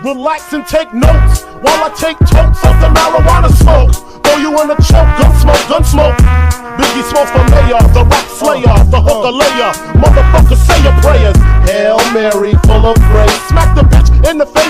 Relax and take notes while I take totes of the marijuana smoke. Throw you in a choke, gun smoke. Biggie Smalls for mayor, the rap slayer, the hooker layer. Motherfucker, say your prayers. Hail Mary, full of grace. Smack the bitch in the face.